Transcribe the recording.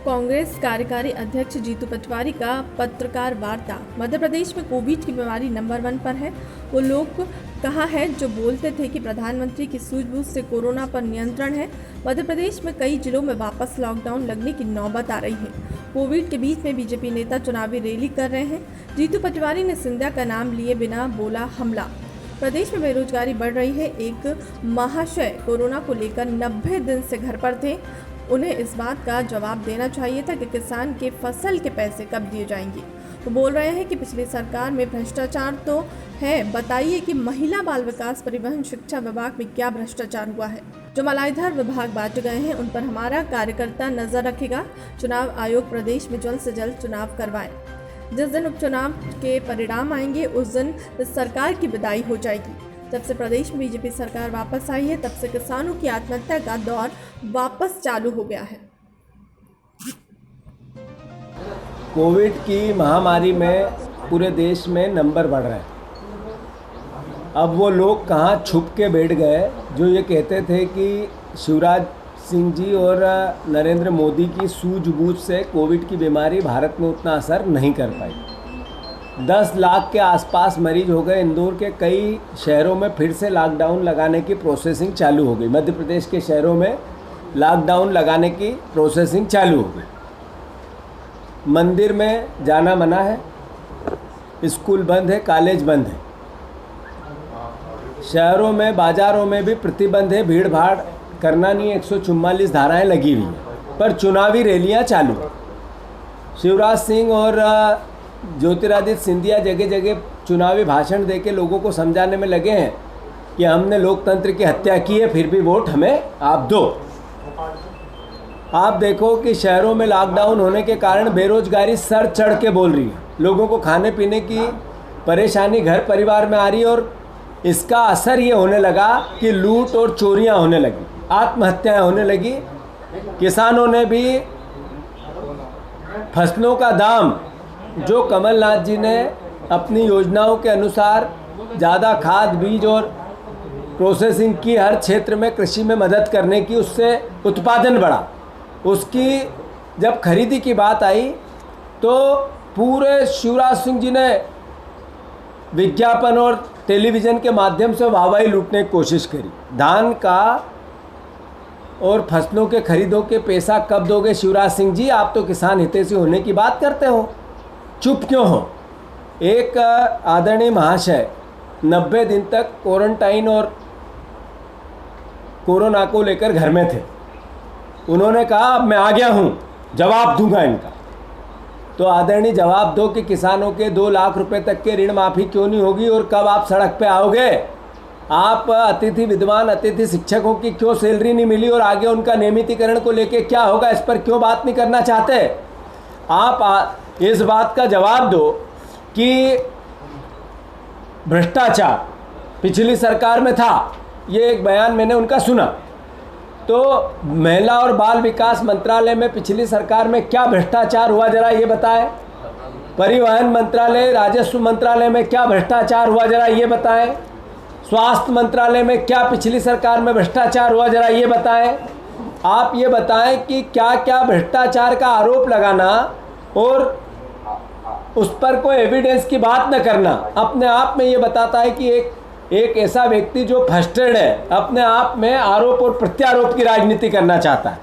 कांग्रेस कार्यकारी अध्यक्ष जीतू पटवारी का पत्रकार वार्ता। मध्य प्रदेश में कोविड की बीमारी नंबर 1 पर है। वो लोग कहा है जो बोलते थे कि प्रधानमंत्री की सूझबूझ से कोरोना पर नियंत्रण है। मध्य प्रदेश में कई जिलों में वापस लॉकडाउन लगने की नौबत आ रही है। कोविड के बीच में बीजेपी नेता चुनावी रैली कर रहे हैं। जीतू पटवारी ने सिंधिया का नाम लिए बिना बोला हमला। प्रदेश में बेरोजगारी बढ़ रही है। एक महाशय कोरोना को लेकर 90 दिन से घर पर थे। उन्हें इस बात का जवाब देना चाहिए था कि किसान के फसल के पैसे कब दिए जाएंगे। वो बोल रहे हैं कि पिछली सरकार में भ्रष्टाचार तो है, बताइए कि महिला बाल विकास, परिवहन, शिक्षा विभाग में क्या भ्रष्टाचार हुआ है। जो मलाईधार विभाग बांटे गए हैं उन पर हमारा कार्यकर्ता नजर रखेगा। चुनाव आयोग प्रदेश में जल्द से जल्द चुनाव करवाए। जिस दिन उपचुनाव के परिणाम आएंगे उस दिन इस सरकार की विदाई हो जाएगी। जब से प्रदेश में बीजेपी सरकार वापस आई है तब से किसानों की आत्महत्या का दौर वापस चालू हो गया है। कोविड की महामारी में पूरे देश में नंबर बढ़ रहे हैं। अब वो लोग कहाँ छुप के बैठ गए जो ये कहते थे कि शिवराज सिंह जी और नरेंद्र मोदी की सूझबूझ से कोविड की बीमारी भारत में उतना असर नहीं कर पाई। 10 लाख के आसपास मरीज हो गए। इंदौर के कई शहरों में फिर से लॉकडाउन लगाने की प्रोसेसिंग चालू हो गई। मध्य प्रदेश के शहरों में लॉकडाउन लगाने की प्रोसेसिंग चालू हो गई। मंदिर में जाना मना है, स्कूल बंद है, कॉलेज बंद है। शहरों में, बाज़ारों में भी प्रतिबंध है, भीड़ भाड़ करना नहीं। 144 धाराएं लगी हुई हैं, पर चुनावी रैलियां चालू। शिवराज सिंह और ज्योतिरादित्य सिंधिया जगह जगह चुनावी भाषण देके लोगों को समझाने में लगे हैं कि हमने लोकतंत्र की हत्या की है, फिर भी वोट हमें आप दो। आप देखो कि शहरों में लॉकडाउन होने के कारण बेरोजगारी सर चढ़ के बोल रही है। लोगों को खाने पीने की परेशानी घर परिवार में आ रही है और इसका असर ये होने लगा कि लूट और चोरियां होने लगी, आत्महत्याएं होने लगी। किसानों ने भी फसलों का दाम जो कमलनाथ जी ने अपनी योजनाओं के अनुसार ज़्यादा खाद, बीज और प्रोसेसिंग की, हर क्षेत्र में कृषि में मदद करने की, उससे उत्पादन बढ़ा। उसकी जब खरीदी की बात आई तो पूरे शिवराज सिंह जी ने विज्ञापन और टेलीविज़न के माध्यम से वाहवाही लूटने की कोशिश करी। धान का और फसलों के खरीदों के पैसा कब दोगे शिवराज सिंह जी? आप तो किसान हितैषी होने की बात करते हो, चुप क्यों हो? एक आदरणीय महाशय 90 दिन तक क्वारंटाइन और कोरोना को लेकर घर में थे। उन्होंने कहा अब मैं आ गया हूँ, जवाब दूंगा इनका। तो आदरणीय जवाब दो कि किसानों के 2 लाख रुपए तक के ऋण माफ़ी क्यों नहीं होगी और कब आप सड़क पे आओगे? आप अतिथि विद्वान, अतिथि शिक्षकों की क्यों सैलरी नहीं मिली और आगे उनका नियमितीकरण को लेके क्या होगा, इस पर क्यों बात नहीं करना चाहते? आप इस बात का जवाब दो कि भ्रष्टाचार पिछली सरकार में था। ये एक बयान मैंने उनका सुना। तो महिला और बाल विकास मंत्रालय में पिछली सरकार में क्या भ्रष्टाचार हुआ जरा ये बताएं। परिवहन मंत्रालय, राजस्व मंत्रालय में क्या भ्रष्टाचार हुआ जरा ये बताएं। स्वास्थ्य मंत्रालय में क्या पिछली सरकार में भ्रष्टाचार हुआ जरा ये बताएं। आप ये बताएं कि क्या क्या भ्रष्टाचार का आरोप लगाना और उस पर कोई एविडेंस की बात न करना अपने आप में ये बताता है कि एक ऐसा व्यक्ति जो फ्रस्ट्रेटेड है, अपने आप में आरोप और प्रत्यारोप की राजनीति करना चाहता है।